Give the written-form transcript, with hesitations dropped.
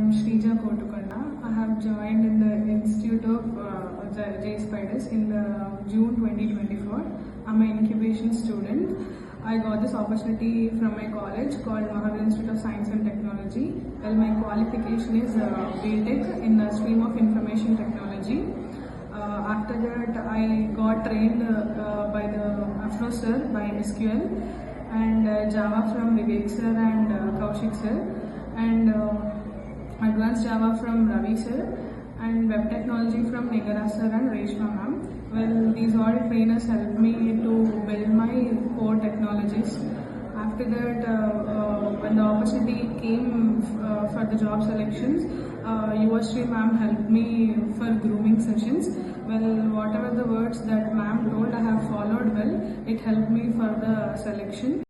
am SREEJA. I have joined in the Institute of Jspiders in June 2024. I'm an incubation student. I got this opportunity from my college called Hyderabad Institute of Science and Technology. Well, my qualification is B.TECH in the stream of information technology. After that, I got trained by the Afro sir by SQL and Java from Vivek sir and Kaushik sir, and advanced Java from Ravi sir, and web technology from Nigara sir and Reshma ma'am. Well, these all trainers helped me to build my core technologies. After that, when the opportunity came for the job selections, Yuvashree ma'am helped me for grooming sessions. Well, whatever the words that ma'am told, I have followed well. It helped me for the selection.